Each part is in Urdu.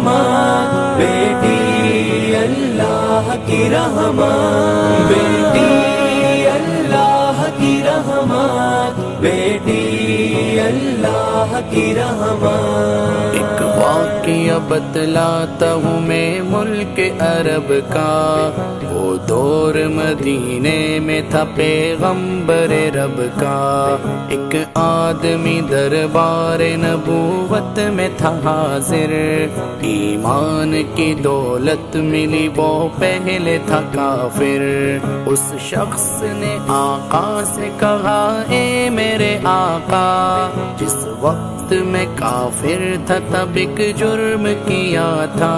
رحمت، بیٹی اللہ کی رحمت، بیٹی اللہ کی رحمت، بیٹی اللہ کی رحمت۔ ایک واقعہ بتلاتا ہوں میں ملک عرب کا، وہ دور مدینے میں تھا پیغمبر رب کا۔ ایک آدمی دربار نبوت میں تھا حاضر، ایمان کی دولت ملی وہ پہلے تھا کافر۔ اس شخص نے آقا سے کہا اے میرے آقا، جس وقت میں کافر تھا تب ایک جرم کیا تھا،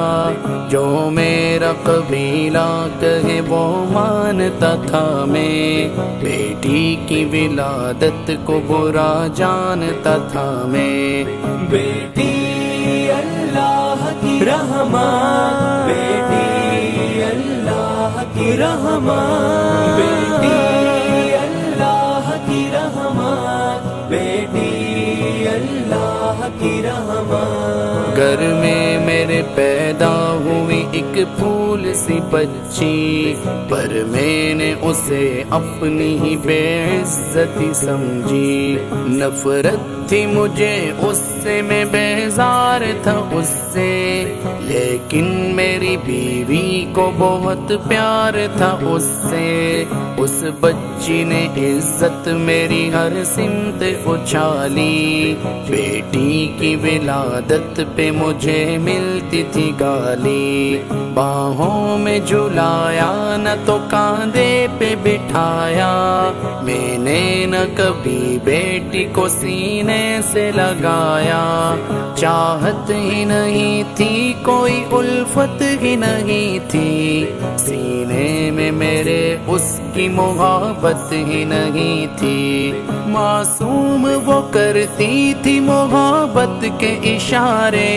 جو میرا قبیلہ کہے وہ مانتا تھا میں، بیٹی کی ولادت کو برا جانتا تھا میں۔ بیٹی اللہ کی رحمت، بیٹی اللہ کی رحمت، بیٹی اللہ کی رحمت، بیٹی اللہ کی رحمت۔ گھر میں میرے پیدا ہوئی ایک پھول سی بچی، پر میں نے اسے اپنی ہی بے عزتی سمجھی۔ نفرت تھی مجھے اس سے، میں بیزار تھا اس سے، لیکن میری بیوی کو بہت پیار تھا اس سے۔ اس بچی نے عزت میری ہر سمت اچھالی، بیٹی کی ولادت پہ مجھے ملتی تھی گالی۔ باہوں میں جھلایا نہ تو کاندھے پہ بٹھایا، میں نے نہ کبھی بیٹی کو سینے سے لگایا۔ چاہت ہی نہیں تھی، کوئی الفت ہی نہیں تھی، سینے میں میرے اس کی محبت ہی نہیں تھی۔ معصوم وہ کرتی تھی محبت کے اشارے،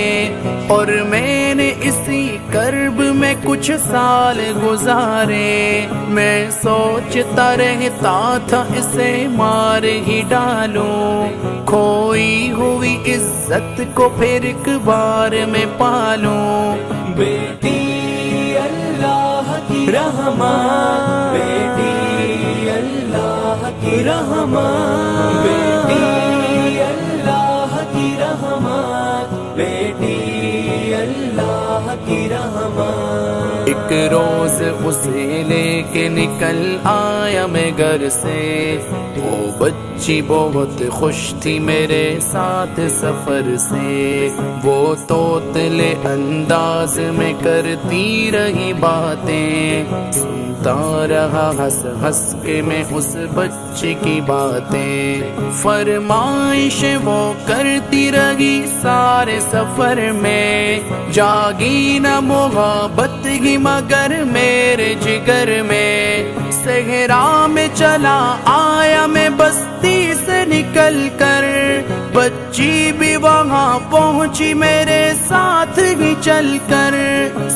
اور میں نے اسی کرب میں کچھ سال گزارے۔ میں سوچتا رہتا تھا اسے مار ہی ڈالوں، کھوئی ہوئی عزت کو پھر ایک بار میں پالوں۔ بیٹی اللہ کی رحمت، بیٹی اللہ کی رحمت، بیٹی اللہ کی رحمت، بیٹی اللہ کی رحمت۔ ایک روز اسے لے کے نکل آیا میں گھر سے، وہ بچی بہت خوش تھی میرے ساتھ سفر سے۔ وہ توتلے انداز میں کرتی رہی باتیں، سنتا رہا ہنس ہنس کے میں اس بچی کی باتیں۔ فرمائش وہ کرتی رہی سارے سفر میں، جاگی نہ محبت ہی مگر میرے جگر میں۔ صحرا میں چلا آیا میں بستی سے نکل کر، بچی بھی وہاں پہنچی میرے ساتھ ہی چل کر۔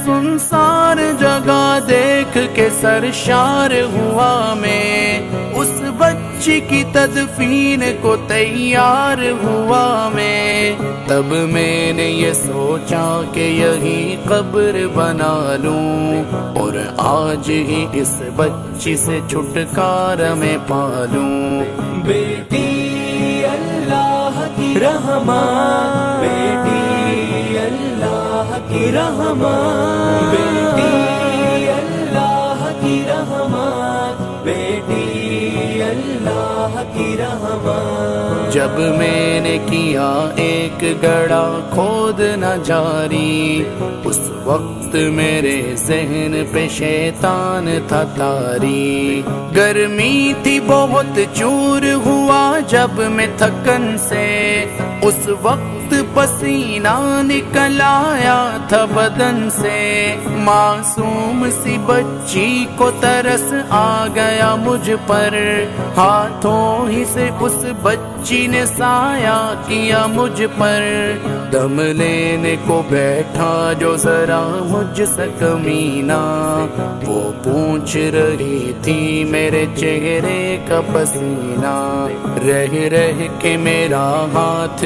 سنسار جگہ دیکھ کے سرشار ہوا میں، اس بچی کی تدفین کو تیار ہوا میں۔ تب میں نے یہ سوچا کہ یہی قبر بنا لوں، اور آج ہی اس بچی سے چھٹکارا میں پالوں۔ بیٹی اللہ کی رحمت، بیٹی اللہ کی رحمت، بیٹی اللہ کی رحمت، بیٹی اللہ کی رحمت۔ جب میں نے کیا ایک گڑھا کھودنا جاری، اس وقت میرے ذہن پہ شیطان تھا طاری۔ گرمی تھی بہت، چور ہوا جب میں تھکن سے، اس وقت پسینہ نکل آیا تھا بدن سے۔ معصوم سی بچی کو ترس آ گیا مجھ پر، ہاتھوں ہی سے اس بچی نے سایہ کیا مجھ پر۔ دم لینے کو بیٹھا جو ذرا مجھ سے کمینہ، وہ پوچھ رہی تھی میرے چہرے کا پسینہ۔ رہ رہ کے میرا ہاتھ